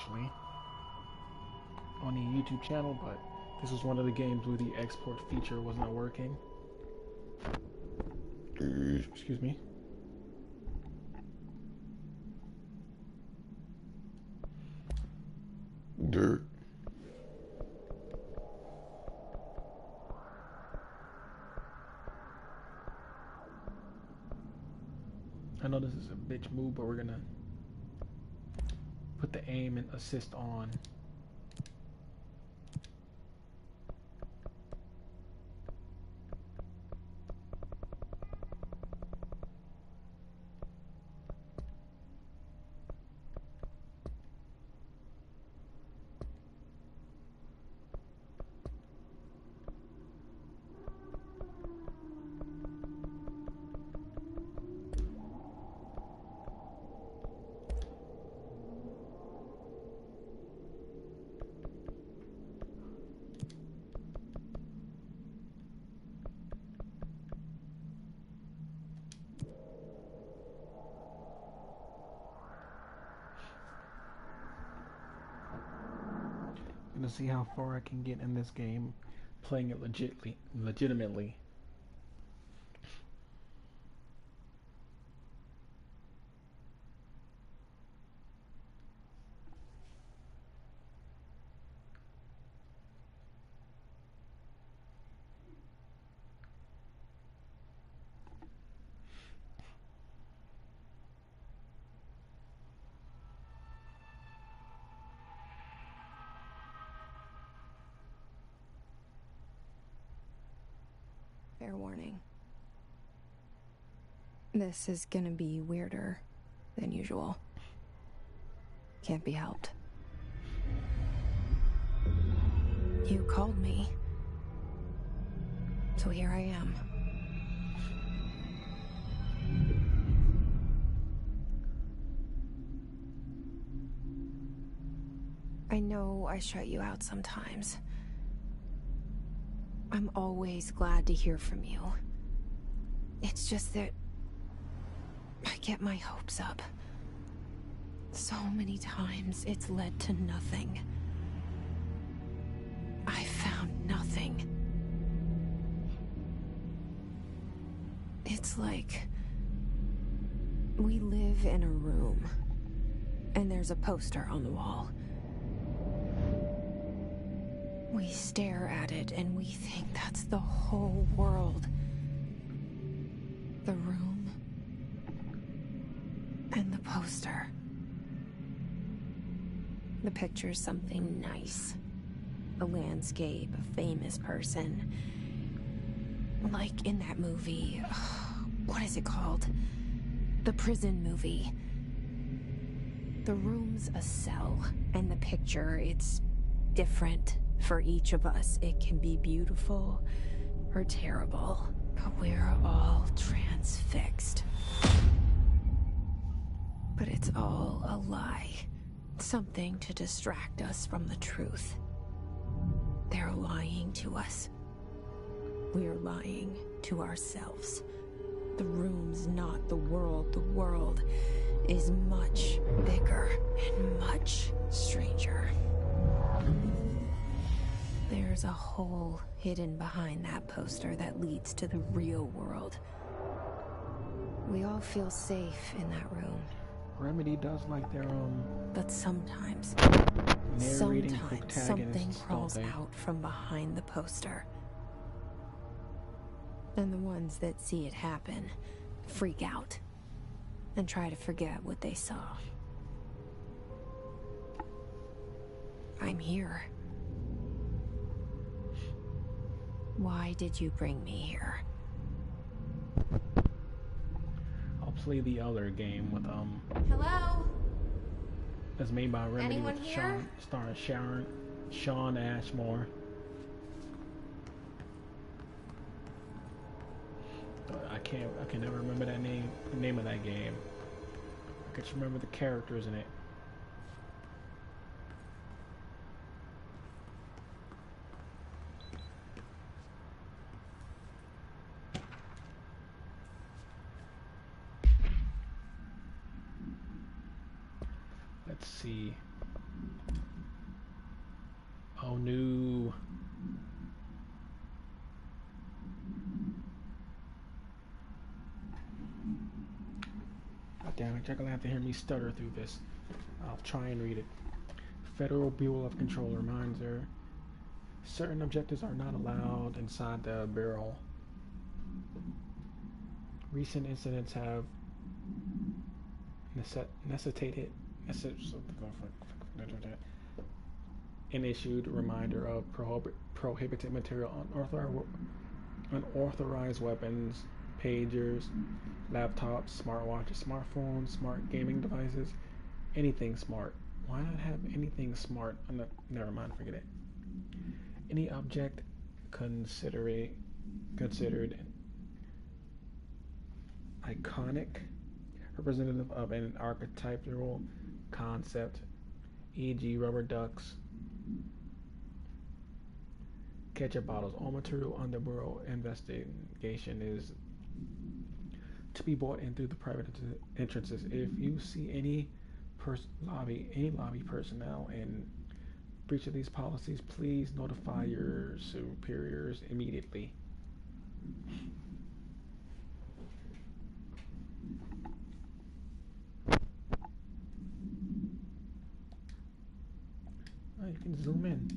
actually on the YouTube channel, but this was one of the games where the export feature was not working. Excuse me. Dirt. I know this is a bitch move, but we're gonna put the aim and assist on. To see how far I can get in this game, playing it legitimately. Fair warning. This is gonna be weirder than usual. Can't be helped. You called me. So here I am. I know I shut you out sometimes. I'm always glad to hear from you. It's just that I get my hopes up. So many times it's led to nothing. I found nothing. It's like we live in a room and there's a poster on the wall. We stare at it and we think that's the whole world. The room and the poster. The picture's something nice. A landscape, a famous person. Like in that movie, what is it called? The prison movie. The room's a cell, and the picture, it's different. For each of us, it can be beautiful or terrible, but we're all transfixed. But it's all a lie. Something to distract us from the truth. They're lying to us. We're lying to ourselves. The room's not the world. The world is much bigger and much stranger. There's a hole hidden behind that poster that leads to the real world. We all feel safe in that room. Remedy does like their But sometimes narrating something crawls don't they? out from behind the poster. And the ones that see it happen freak out and try to forget what they saw. I'm here. Why did you bring me here? I'll play the other game with Hello? that's made by Remedy Anyone with here? starring Sean Ashmore. I can never remember the name of that game. I can just remember the characters in it. Let's see. Oh no. God damn it, you're gonna have to hear me stutter through this. I'll try and read it. Federal Bureau of Control reminds her certain objectives are not allowed inside the Bureau. Recent incidents have necessitated an issued reminder of prohibited material, unauthorized weapons, pagers, laptops, smartwatches, smartphones, smart gaming devices, anything smart. Why not have anything smart? Never mind, forget it. Any object considered iconic, representative of an archetypal concept, e.g., rubber ducks, ketchup bottles. All material under Bureau investigation is to be bought in through the private entrances. If you see any lobby personnel in breach of these policies, please notify your superiors immediately. Oh, you can zoom in.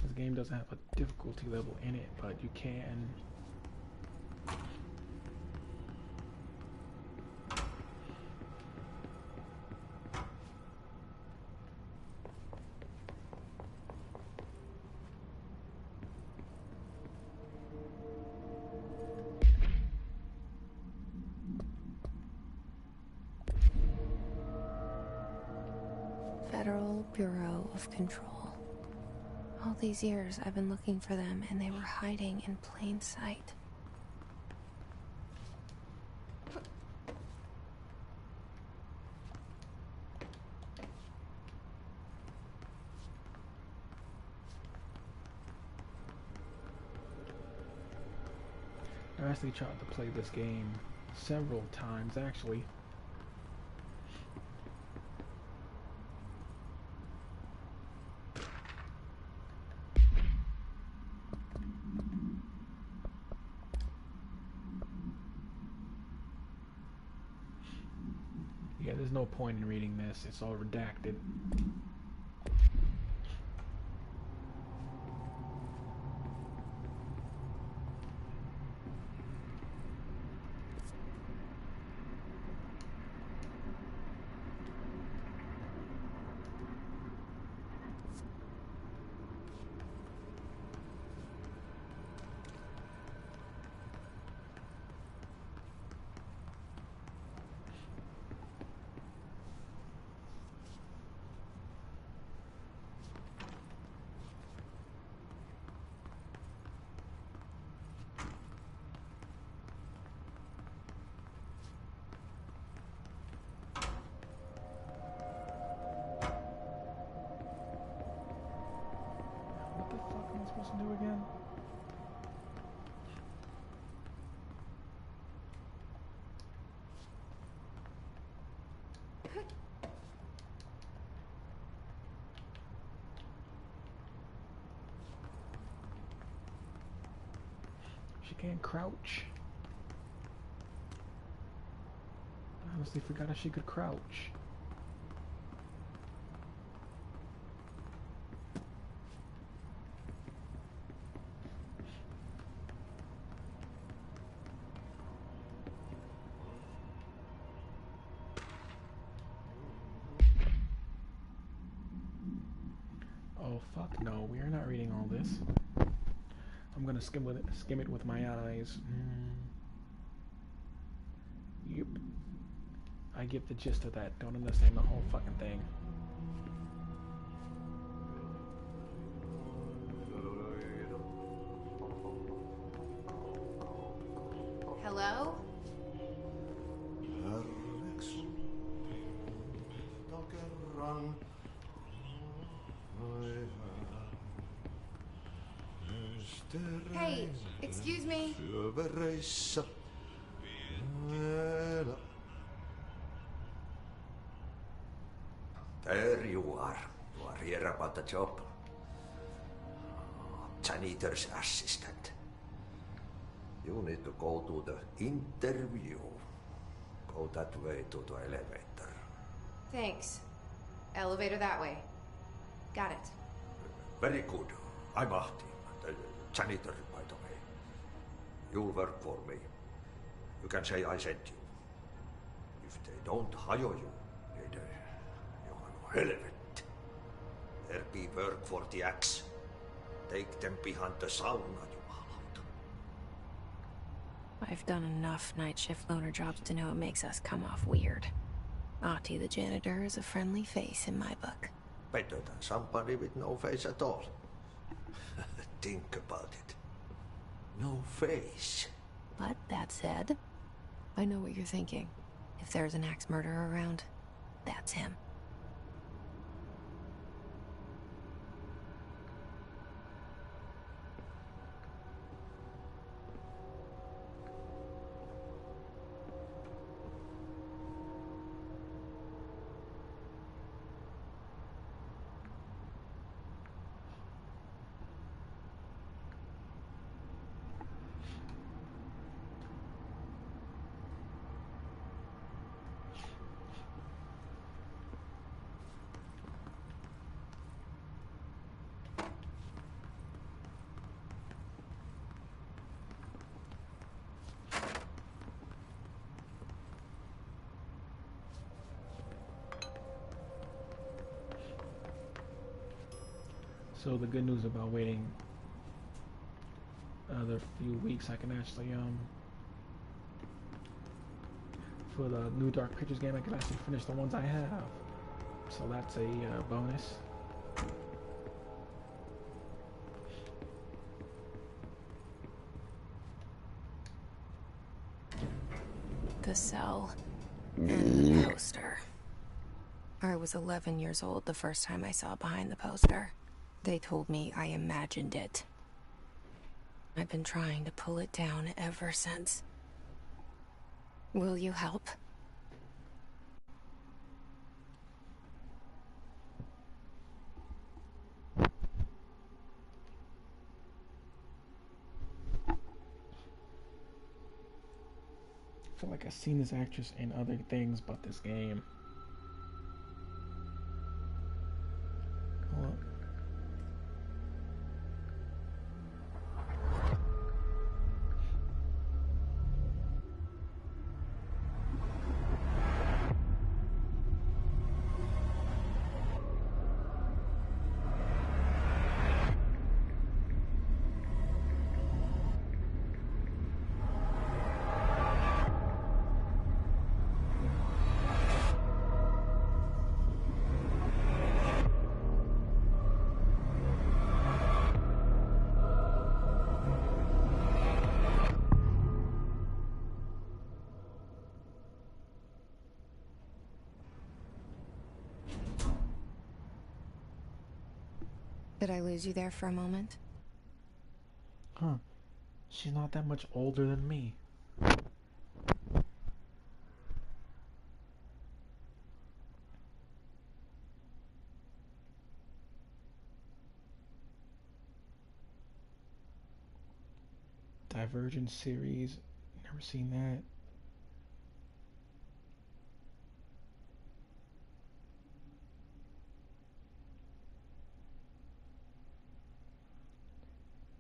This game doesn't have a difficulty level in it, but you can. Federal Bureau of Control. All these years I've been looking for them, and they were hiding in plain sight. I actually tried to play this game several times, actually. Yeah, there's no point in reading this. It's all redacted. What the fuck am I supposed to do again? She can't crouch. I honestly forgot if she could crouch. Oh fuck no, we are not reading all this. I'm gonna skim it with my eyes. Yep. I get the gist of that. Don't understand the whole fucking thing. Hey, excuse me. Syövereissä. There you are. You are here about the job. Janitor's assistant. You need to go to the interview. Go that way to the elevator. Thanks. Elevator that way. Got it. Very good. I'm Ahti, the janitor, by the way. You'll work for me. You can say I sent you. If they don't hire you, helvet. There be work for the axe. Take them behind the sauna, jumalauta. I've done enough night shift loner jobs to know it makes us come off weird. Ahti the janitor is a friendly face in my book. Better than somebody with no face at all. Think about it. No face. But that said, I know what you're thinking. If there's an axe murderer around, that's him. So the good news about waiting another few weeks, I can actually for the new Dark Pictures game, I can actually finish the ones I have. So that's a bonus. The cell and the poster. I was 11 years old the first time I saw behind the poster. They told me I imagined it. I've been trying to pull it down ever since. Will you help? I feel like I've seen this actress in other things but this game. Hold on. Did I lose you there for a moment? Huh. She's not that much older than me. Divergent series. Never seen that.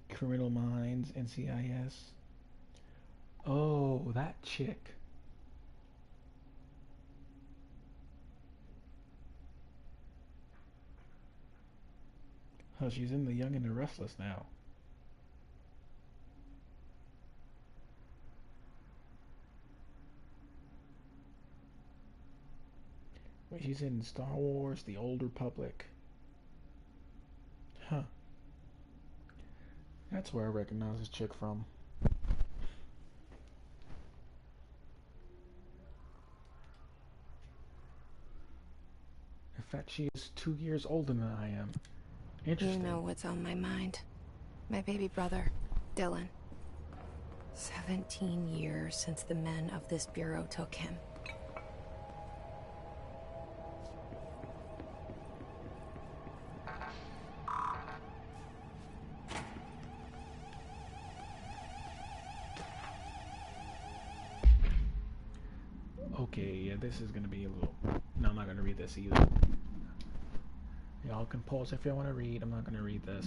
Criminal Minds, NCIS. Oh, that chick. Oh, she's in The Young and the Restless now. Wait, she's in Star Wars, The Old Republic. Huh. That's where I recognize this chick from. In fact, she is 2 years older than I am. Interesting. You know what's on my mind. My baby brother. Dylan. 17 years since the men of this bureau took him. Okay, yeah, this is gonna be a little... No, I'm not gonna read this either. Y'all can pause if y'all want to read. I'm not gonna read this.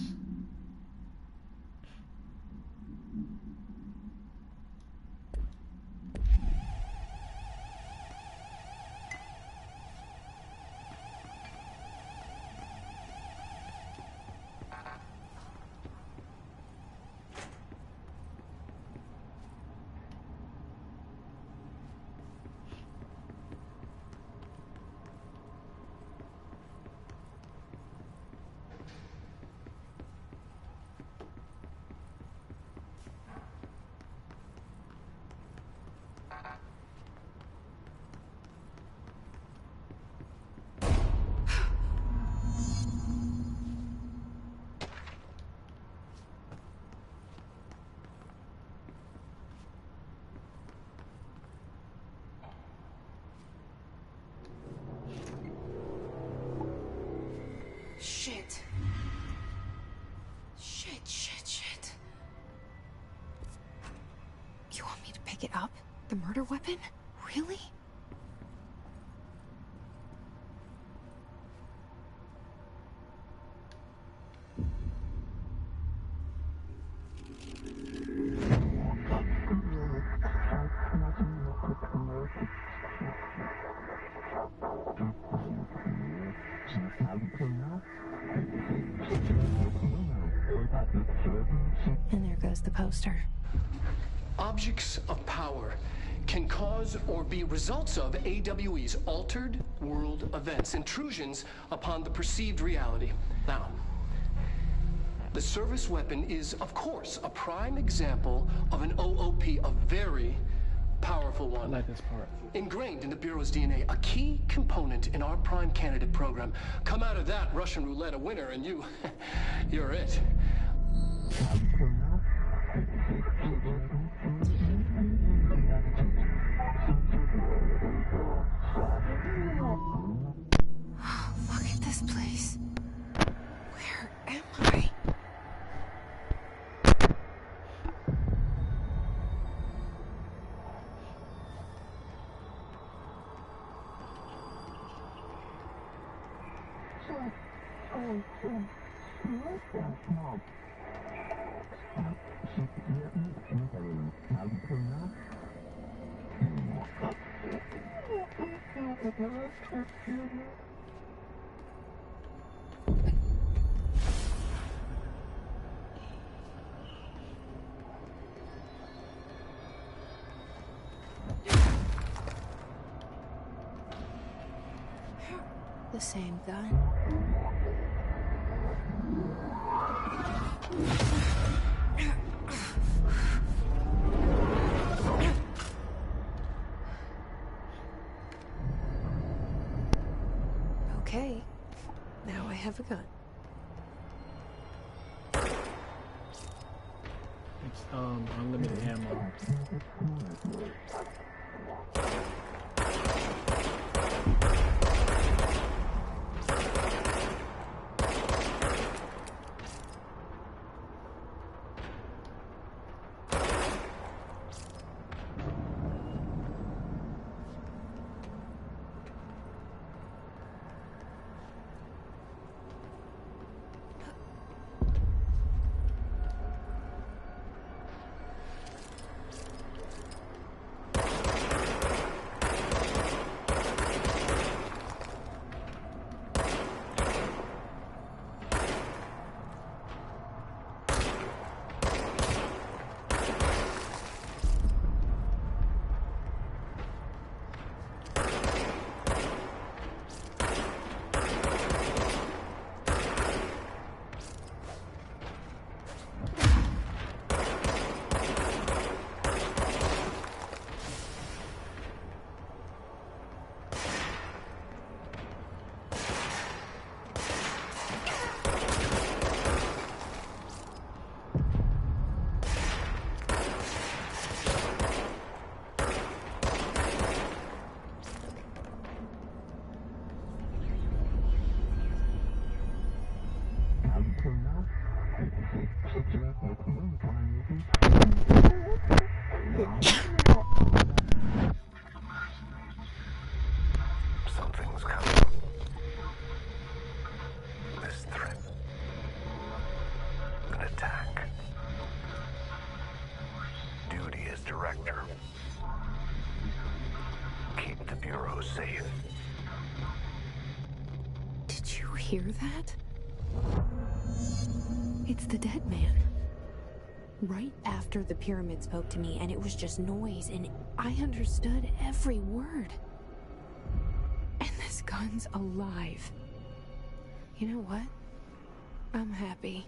Shit. Shit. You want me to pick it up? The murder weapon? Really? And there goes the poster. Objects of power can cause or be results of AWE's altered world events, intrusions upon the perceived reality. Now, the service weapon is, of course, a prime example of an OOP, a very powerful one. I like this part. Ingrained in the Bureau's DNA, a key component in our prime candidate program. Come out of that Russian roulette a winner and you're it. Look at this place. Where am I? The same gun. Okay, now I have a gun. It's unlimited ammo. attack. Duty as director. Keep the Bureau safe. Did you hear that? It's the dead man. Right after the pyramid spoke to me, and it was just noise, and I understood every word. And this gun's alive. You know what? I'm happy.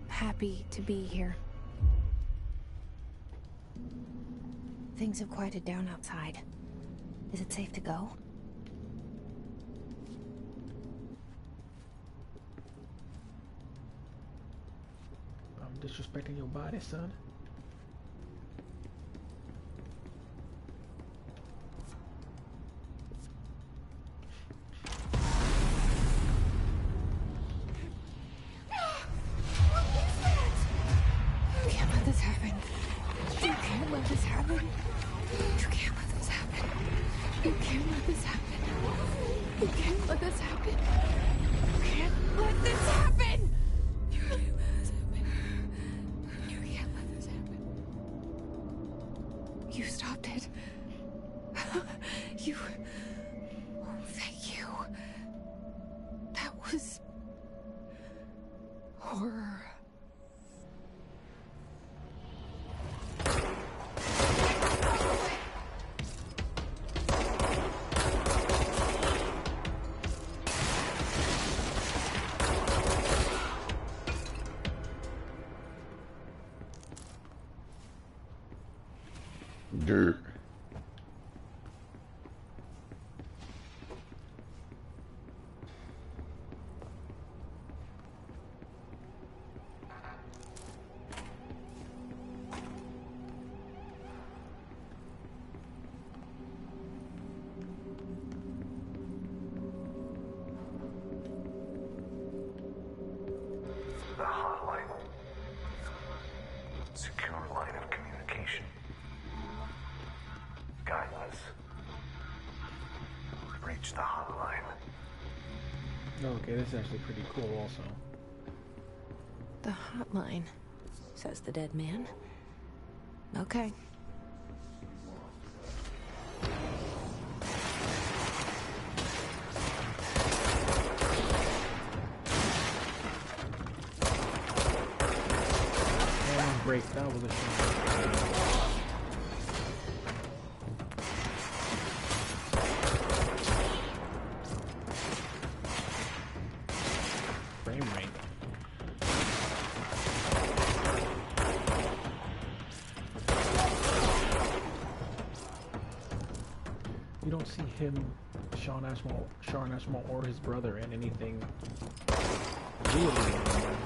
Happy to be here. Things have quieted down outside. Is it safe to go? I'm disrespecting your body, son. You can't let this happen. You can't let this happen. You can't let this happen. You can't let this happen. You can't let this happen. You can't let this happen. You can't let this happen. You can't let this happen. You stopped it. You... Oh, thank you. That was... horror. Dirt. The hotline. Secure line of communication. Guidance. Reach the hotline. Okay, this is actually pretty cool also. The hotline, says the dead man. Okay. And break, that was a shame. Frame rate. You don't see him, Sean Ashmore, or his brother in anything really anymore.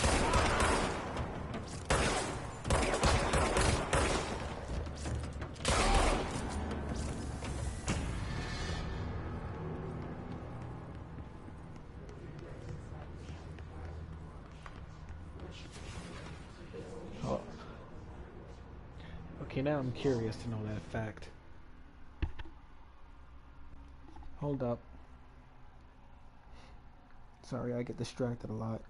Oh. Okay, now I'm curious to know that fact. Hold up. Sorry, I get distracted a lot.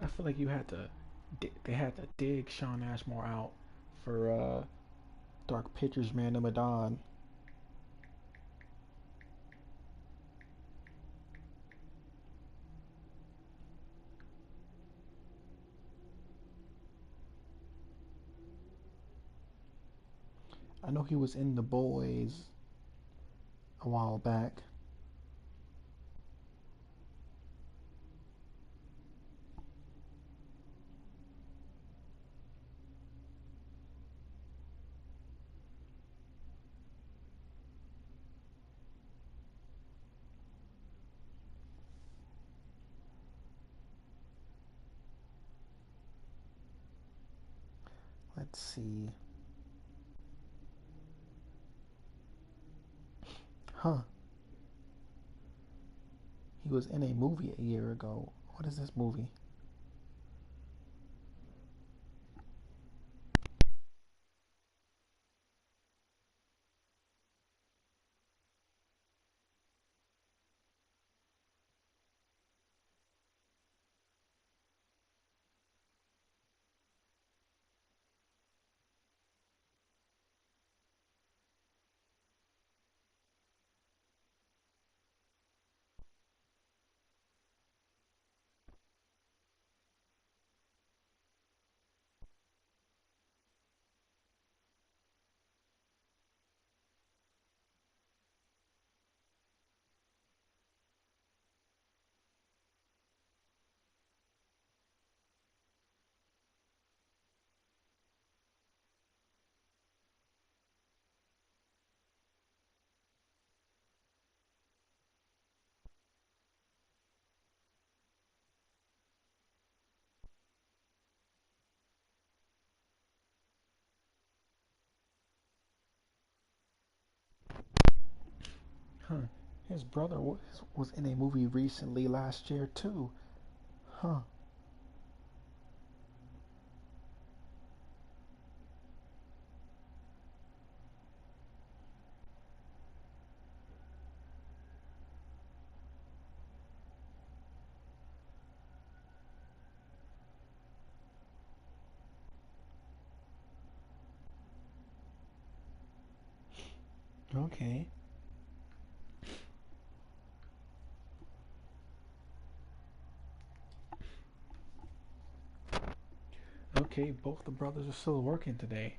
I feel like they had to dig Sean Ashmore out for Dark Pictures Man of Madon. I know he was in The Boys a while back. Let's see. Huh. He was in a movie a year ago. What is this movie? Huh. His brother was in a movie recently last year too. Huh. Okay. Okay, both the brothers are still working today.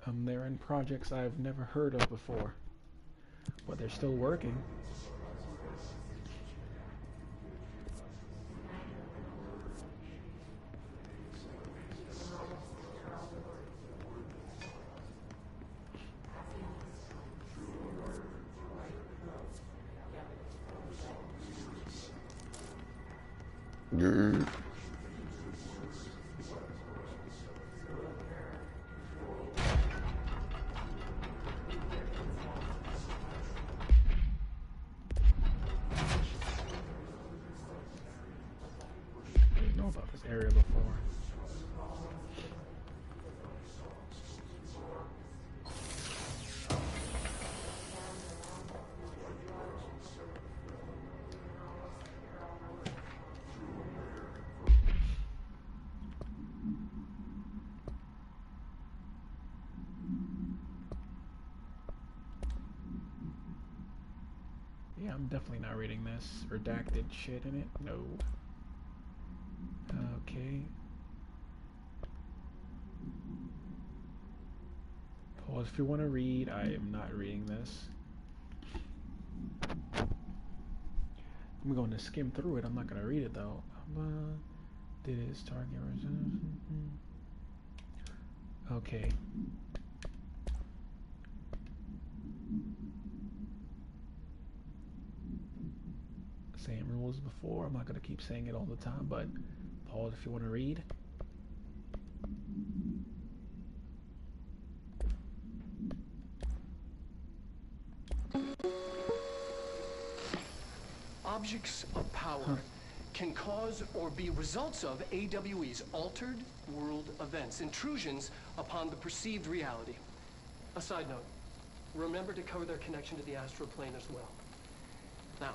They're in projects I've never heard of before, but they're still working. I didn't know about this area before. Yeah, I'm definitely not reading this. Redacted shit in it? No. Okay. Pause if you want to read. I am not reading this. I'm going to skim through it. I'm not going to read it though. Did his target okay. Same rules before. I'm not going to keep saying it all the time, but pause if you want to read. Objects of power can cause or be results of AWE's altered world events, intrusions upon the perceived reality. A side note, remember to cover their connection to the astral plane as well. Now,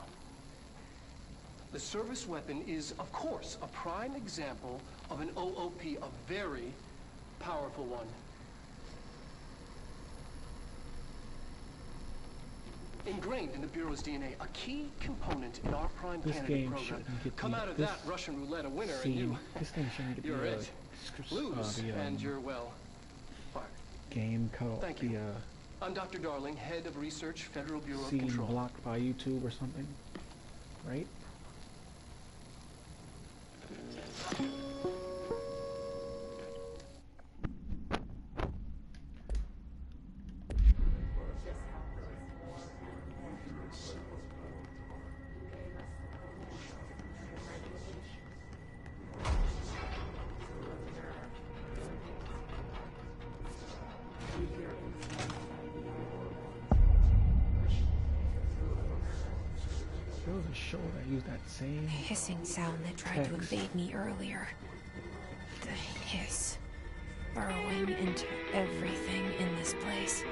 the service weapon is, of course, a prime example of an OOP, a very powerful one. Ingrained in the Bureau's DNA, a key component in our prime This candidate game program. shouldn't get Come the, out of this that Russian roulette a winner, and scene, this game shouldn't get you're the, it. Lose, and you're, well, fired. game called Thank you. I'm Dr. Darling, head of research, Federal Bureau of scene Control. blocked by YouTube or something, right? There was a show that used that same The hissing sound that tried to text. invade me earlier. The hiss. Burrowing into everything in this place.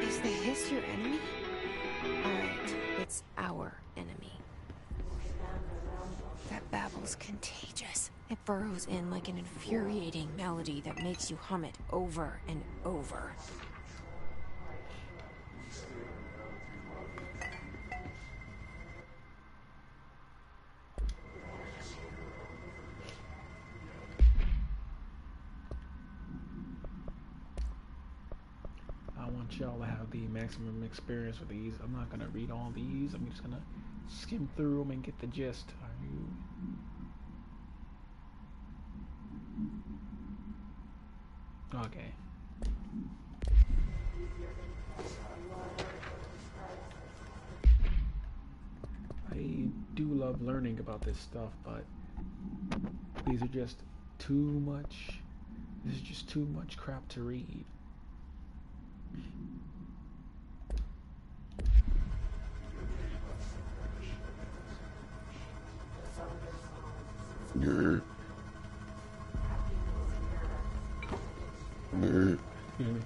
Is the hiss your enemy? Alright, it's our enemy. That babble's contagious. It burrows in like an infuriating melody that makes you hum it over and over. I want y'all to have the maximum experience with these. I'm not gonna read all these. I'm just gonna skim through them and get the gist. Are you? Okay. I do love learning about this stuff, but These are just too much. This is just too much crap to read. You know what I mean?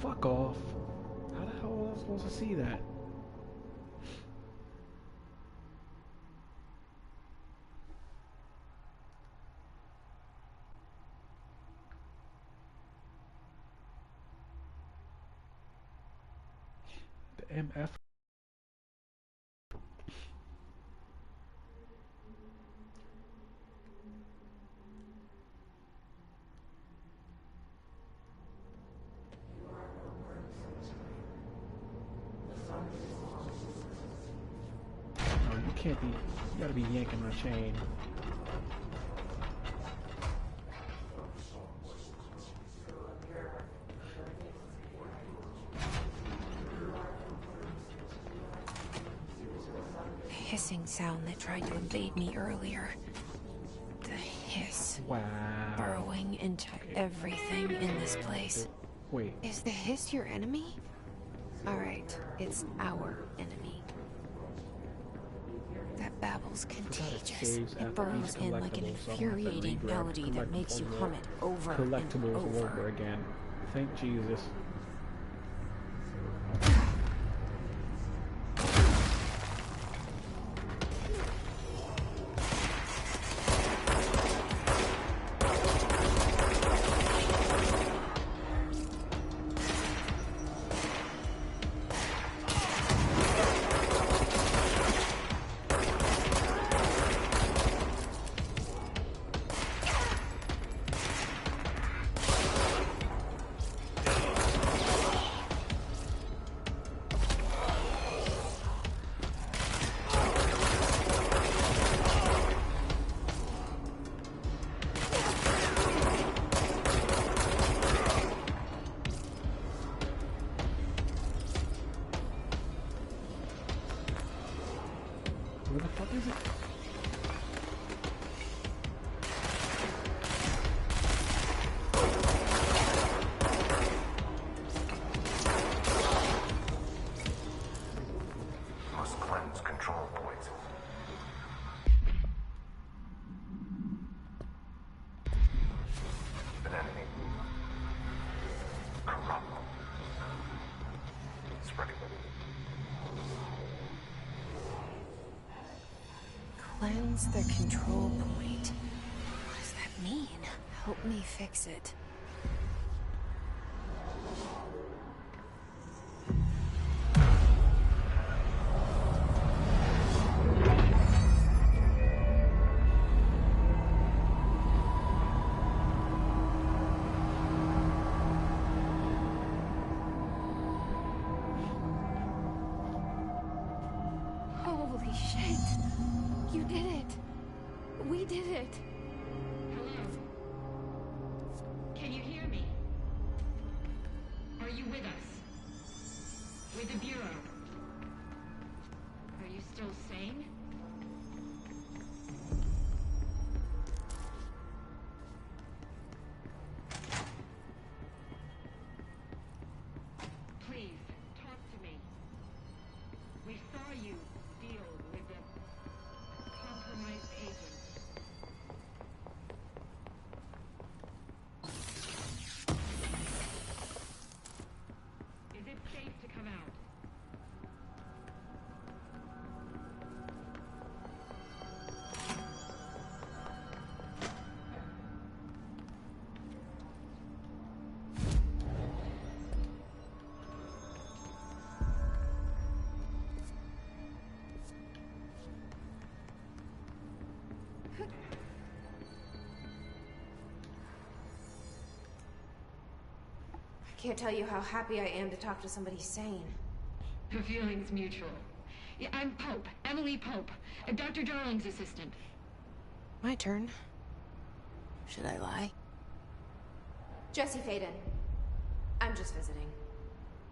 Fuck off. How the hell was I supposed to see that? The MF. You can't be, you gotta be yanking my chain. The hissing sound that tried to invade me earlier. The hiss. Wow. Burrowing into everything in this place. Wait. Is the hiss your enemy? Alright, it's our enemy. That babble's contagious. It burrows in like an infuriating melody that makes you hum it over and Collectibles all over again. Thank Jesus. Where the fuck is it? Must cleanse control points. An enemy. Corrupt. Spreading. Cleanse the control point. What does that mean? Help me fix it. Holy shit! You did it! We did it! Hello? Can you hear me? Are you with us? With the Bureau? Are you still sane? Please, talk to me. We saw you deal with a compromised agent. Can't tell you how happy I am to talk to somebody sane. The feeling's mutual. Yeah, I'm Pope, Emily Pope, Dr. Darling's assistant. My turn. Should I lie? Jesse Faden. I'm just visiting.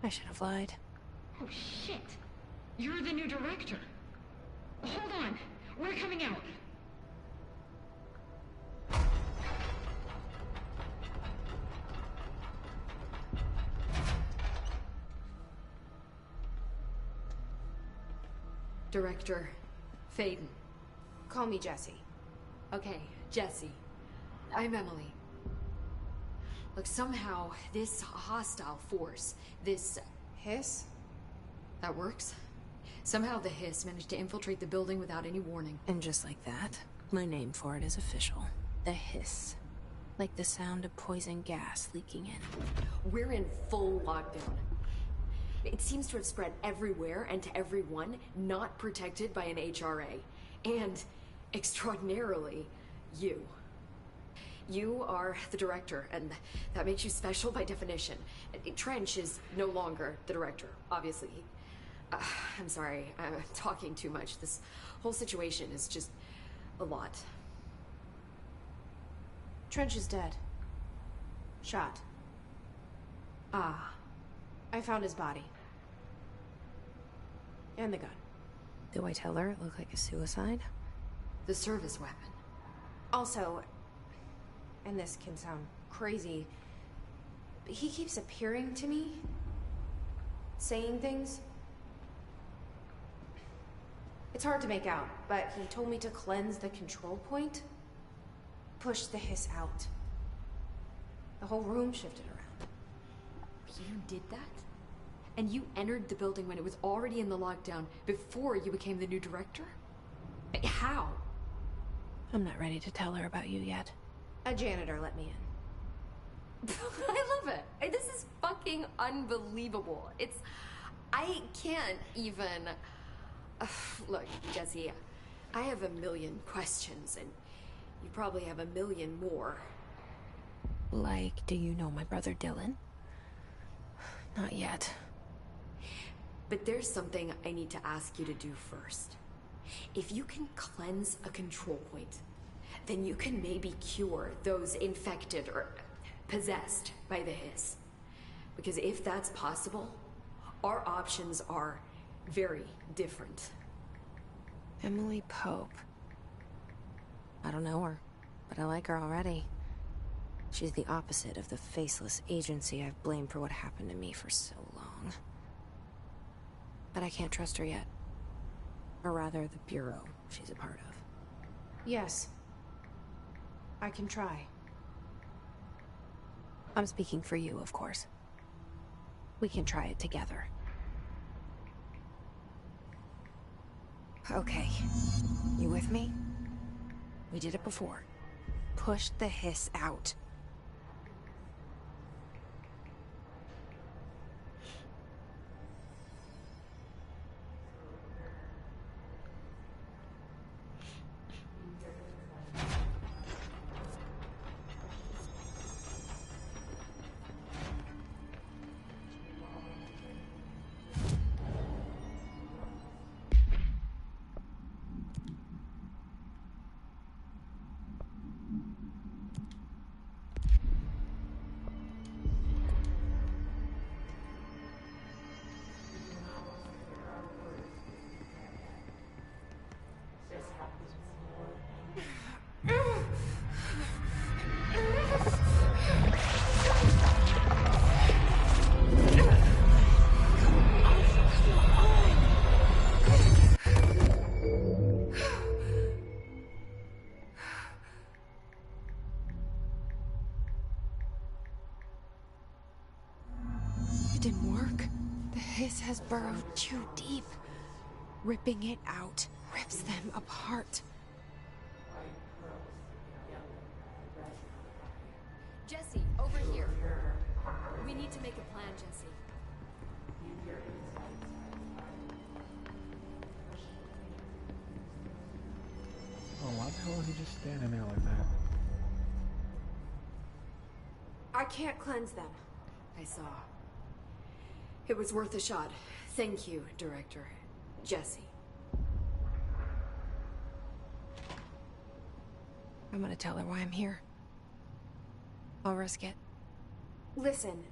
I should have lied. Oh, shit. You're the new director. Hold on. We're coming out. Director Faden. Call me Jesse. Okay, Jesse. I'm Emily. Look, somehow this hostile force, this... Hiss? That works? Somehow the hiss managed to infiltrate the building without any warning. And just like that, my name for it is official. The hiss. Like the sound of poison gas leaking in. We're in full lockdown. It seems to have spread everywhere and to everyone not protected by an HRA. And, extraordinarily, you. You are the director, and that makes you special by definition. Trench is no longer the director, obviously. I'm sorry, I'm talking too much. This whole situation is just a lot. Trench is dead. Shot. Ah. I found his body. And the gun. Do I tell her it looked like a suicide? The service weapon. Also, and this can sound crazy, but he keeps appearing to me, saying things. It's hard to make out, but he told me to cleanse the control point, push the hiss out. The whole room shifted around. You did that? And you entered the building when it was already in the lockdown before you became the new director? How? I'm not ready to tell her about you yet. A janitor let me in. I love it. This is fucking unbelievable. I can't even... Look, Jesse, I have a million questions, and you probably have a million more. Like, do you know my brother Dylan? Not yet. But there's something I need to ask you to do first. If you can cleanse a control point, then you can maybe cure those infected or possessed by the hiss. Because if that's possible, our options are very different. Emily Pope. I don't know her, but I like her already. She's the opposite of the faceless agency I've blamed for what happened to me for so long. But I can't trust her yet. Or rather, the Bureau she's a part of. Yes. I can try. I'm speaking for you, of course. We can try it together. Okay. You with me? We did it before. Push the hiss out. It didn't work. The hiss has burrowed too deep. Ripping it out rips them apart. Jesse, over here. We need to make a plan, Jesse. Oh, why the hell is he just standing there like that? I can't cleanse them. I saw. It was worth a shot. Thank you, Director. Jesse. I'm gonna tell her why I'm here. I'll risk it. Listen,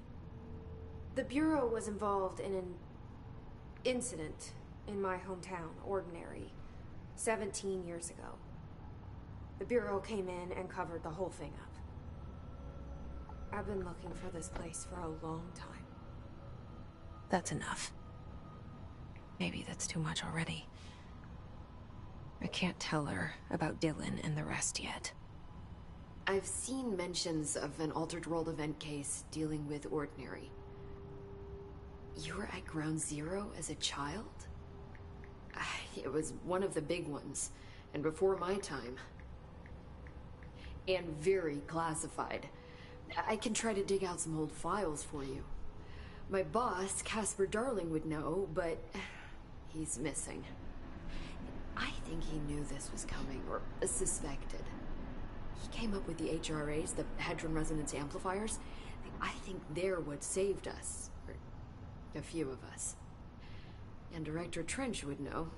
the Bureau was involved in an incident in my hometown, Ordinary, 17 years ago. The Bureau came in and covered the whole thing up. I've been looking for this place for a long time. That's enough. Maybe that's too much already. I can't tell her about Dylan and the rest yet. I've seen mentions of an Altered World event case dealing with Ordinary. You were at Ground Zero as a child? It was one of the big ones, and before my time. And very classified. I can try to dig out some old files for you. My boss, Casper Darling, would know, but he's missing. I think he knew this was coming, or suspected. He came up with the HRAs, the Hadron Resonance Amplifiers. I think they're what saved us. Or a few of us. And Director Trench would know.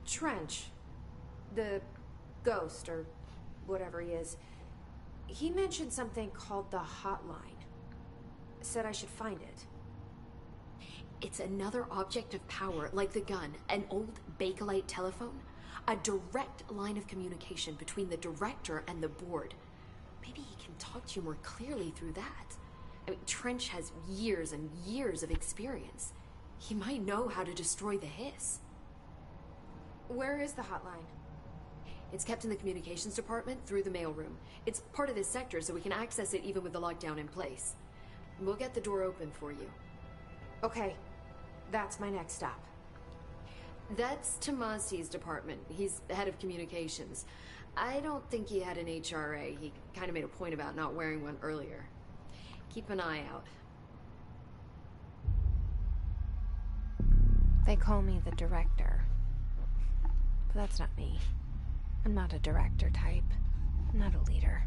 Trench, the ghost, or whatever he is, he mentioned something called the Hotline. Said I should find it. It's another object of power, like the gun, an old Bakelite telephone. A direct line of communication between the director and the board. Maybe he can talk to you more clearly through that. I mean, Trench has years and years of experience. He might know how to destroy the hiss. Where is the hotline? It's kept in the communications department through the mailroom. It's part of this sector, so we can access it even with the lockdown in place. We'll get the door open for you. Okay, that's my next stop. That's Tomasi's department. He's the head of communications. I don't think he had an HRA. He kind of made a point about not wearing one earlier. Keep an eye out. They call me the director. But that's not me. I'm not a director type. I'm not a leader.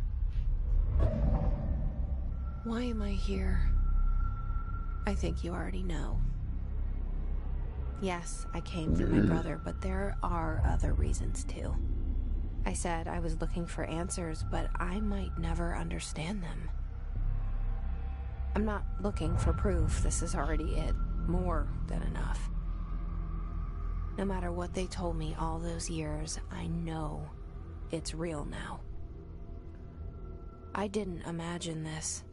Why am I here? I think you already know. Yes, I came for my brother, but there are other reasons too. I said I was looking for answers, but I might never understand them. I'm not looking for proof. This is already it. More than enough. No matter what they told me all those years, I know it's real now. I didn't imagine this.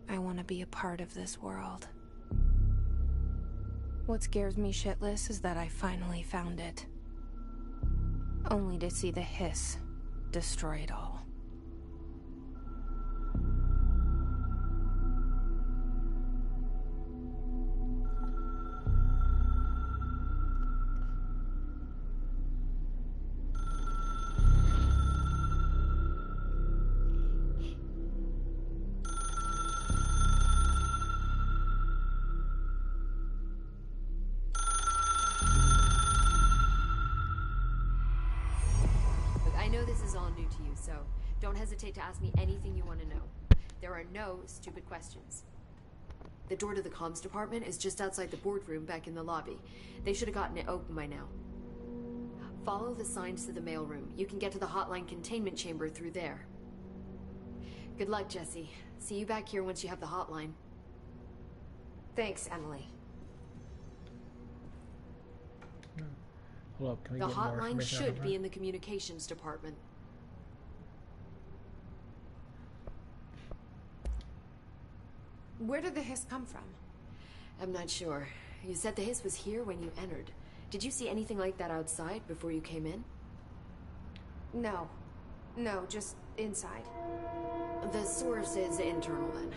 I want to be a part of this world. What scares me shitless is that I finally found it. Only to see the hiss destroy it all. So don't hesitate to ask me anything you want to know. There are no stupid questions. The door to the comms department is just outside the boardroom back in the lobby. They should have gotten it open by now. Follow the signs to the mailroom. You can get to the hotline containment chamber through there. Good luck, Jesse. See you back here once you have the hotline. Thanks, Emily. Hold up, can we The get more hotline information out of should her? be in the communications department. Where did the hiss come from? I'm not sure. You said the hiss was here when you entered. Did you see anything like that outside before you came in? No. No, just inside. The source is internal then.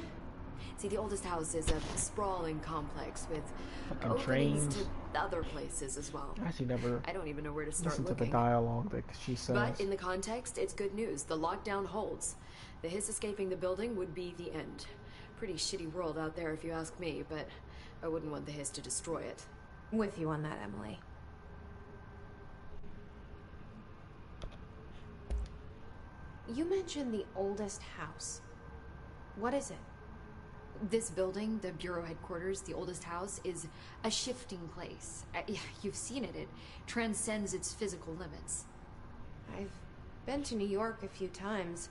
See, the oldest house is a sprawling complex with Fucking openings trains. to other places as well. I actually never I don't even know where to start listened to the looking. dialogue that she says. But in the context, it's good news. The lockdown holds. The hiss escaping the building would be the end. Pretty shitty world out there if you ask me, but I wouldn't want the hiss to destroy it. With you on that, Emily. You mentioned the oldest house. What is it? This building, the Bureau headquarters, the oldest house, is a shifting place. You've seen it. It transcends its physical limits. I've been to New York a few times.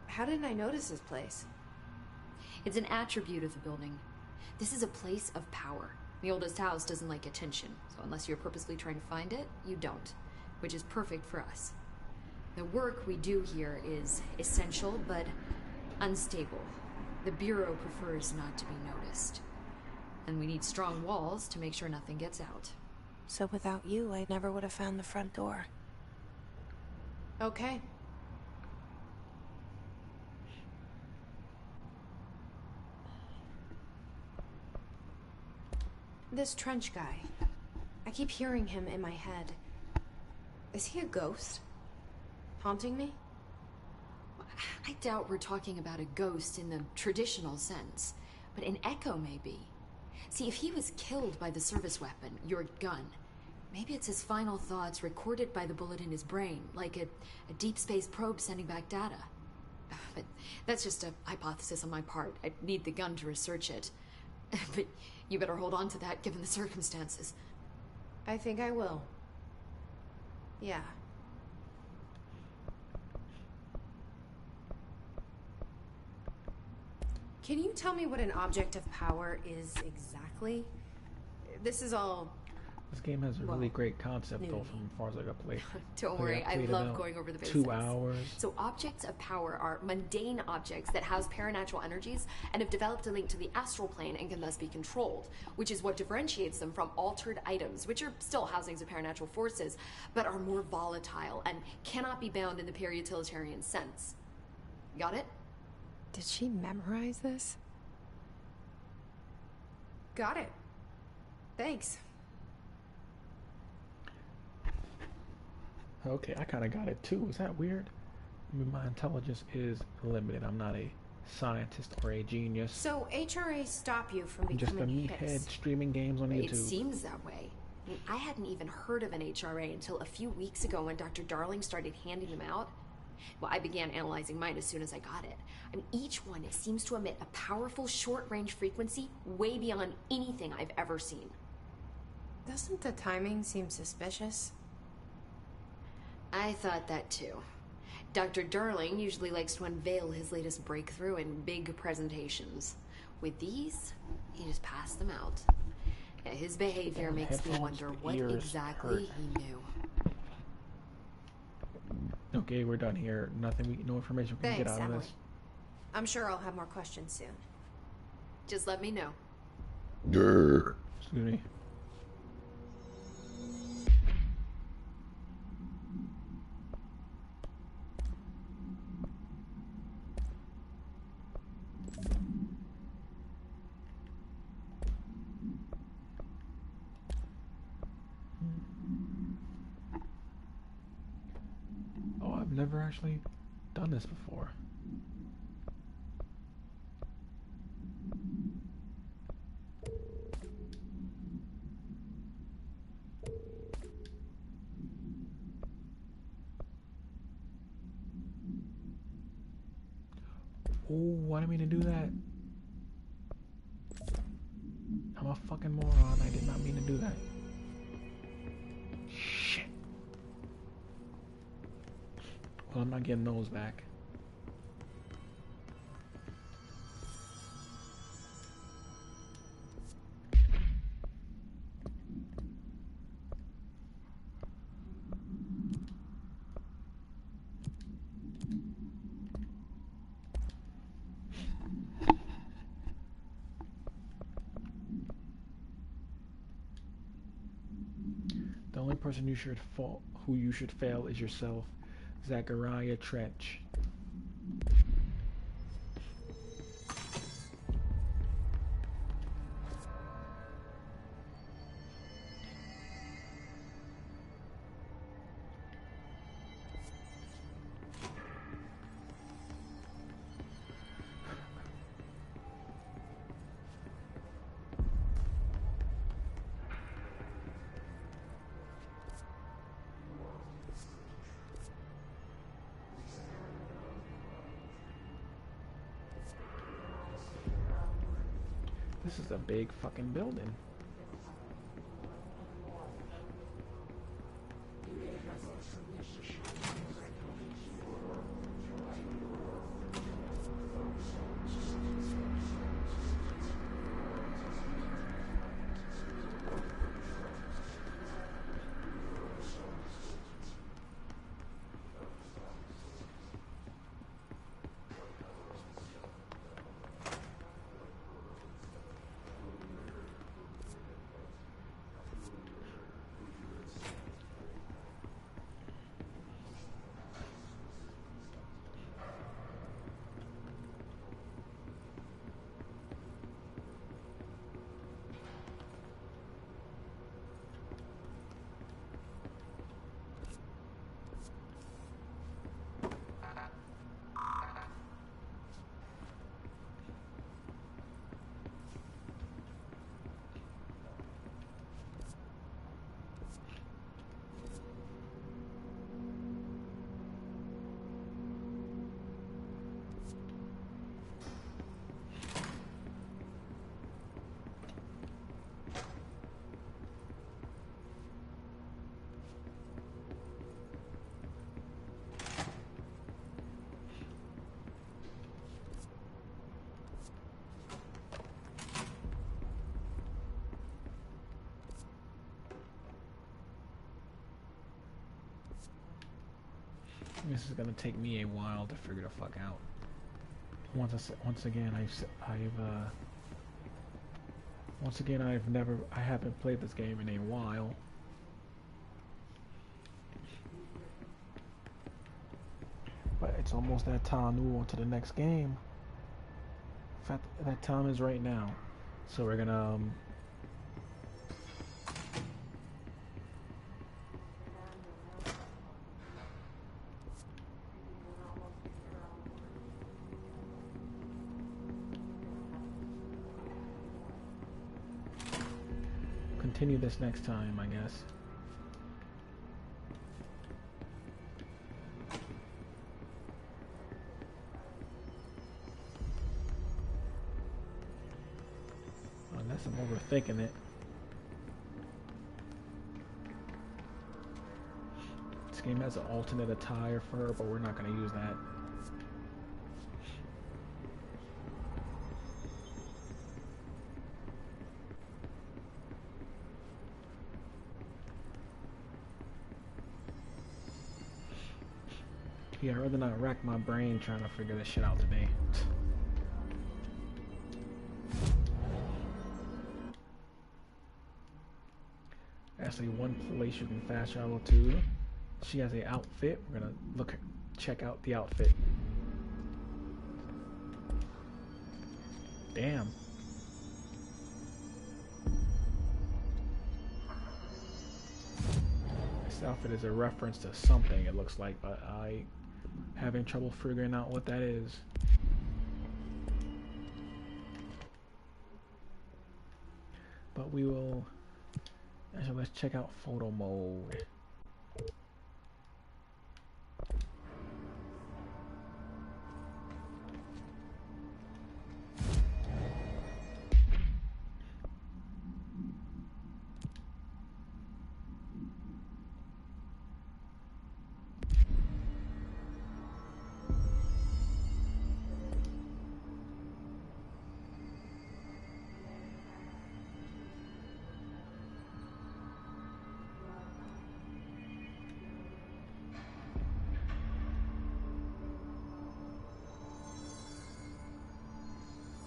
How didn't I notice this place? It's an attribute of the building. This is a place of power. The oldest house doesn't like attention, so unless you're purposely trying to find it, you don't, which is perfect for us. The work we do here is essential, but unstable. The Bureau prefers not to be noticed. And we need strong walls to make sure nothing gets out. So without you, I never would have found the front door. Okay. This trench guy. I keep hearing him in my head. Is he a ghost? Haunting me? I doubt we're talking about a ghost in the traditional sense, but an echo maybe. See, if he was killed by the service weapon, your gun, maybe it's his final thoughts recorded by the bullet in his brain, like a deep space probe sending back data. But that's just a hypothesis on my part. I need the gun to research it. But you better hold on to that given the circumstances. I think I will. Yeah. Can you tell me what an object of power is exactly? This is all... This game has a really great concept, though, from as far as I got played. Don't worry, I love going over the basics. 2 hours. So objects of power are mundane objects that house paranatural energies and have developed a link to the astral plane and can thus be controlled, which is what differentiates them from altered items, which are still housings of paranatural forces, but are more volatile and cannot be bound in the pure utilitarian sense. Got it? Did she memorize this? Got it. Thanks. Okay, I kind of got it too. Is that weird? I mean, my intelligence is limited. I'm not a scientist or a genius. So HRA stop you from I'm just a becoming meathead hits? streaming games on YouTube. It seems that way. I mean, I hadn't even heard of an HRA until a few weeks ago when Dr. Darling started handing them out. Well, I began analyzing mine as soon as I got it. I mean, each one seems to emit a powerful short-range frequency way beyond anything I've ever seen. Doesn't the timing seem suspicious? I thought that too. Dr. Darling usually likes to unveil his latest breakthrough in big presentations. With these, he just passed them out. Yeah, his behavior makes me wonder what exactly he knew. Okay, we're done here. No information we can get out of this. I'm sure I'll have more questions soon. Just let me know. Excuse me. Oh, I've never actually done this before. Oh, I didn't mean to do that. I'm a fucking moron. I did not mean to do that. Shit. Well, I'm not getting those back. The only person who you should fail is yourself. Zachariah Trench. This is a big fucking building. This is gonna take me a while to figure the fuck out. Once again, I haven't played this game in a while. But it's almost that time to move on to the next game. In fact, that time is right now. So we're gonna continue this next time, I guess. Unless I'm overthinking it. This game has an alternate attire for her, but we're not going to use that. Yeah, I'd rather not rack my brain trying to figure this shit out today. Actually, one place you can fast travel to. She has an outfit. We're gonna check out the outfit. Damn. This outfit is a reference to something, it looks like, but I having trouble figuring out what that is. But we will. Actually, let's check out photo mode.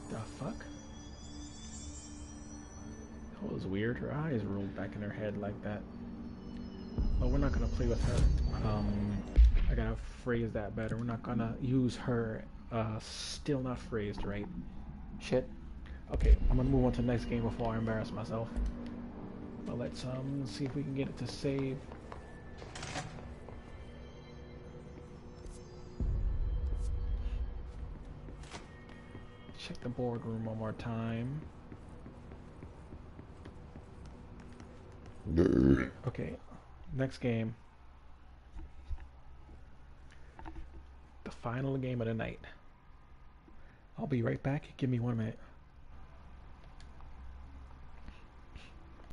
The fuck? That was weird. Her eyes rolled back in her head like that. But we're not gonna play with her. I gotta phrase that better. We're not gonna use her. Still not phrased right. Shit. Okay, I'm gonna move on to the next game before I embarrass myself. But let's see if we can get it to save. Check the boardroom one more time. Okay, next game. The final game of the night. I'll be right back. Give me 1 minute.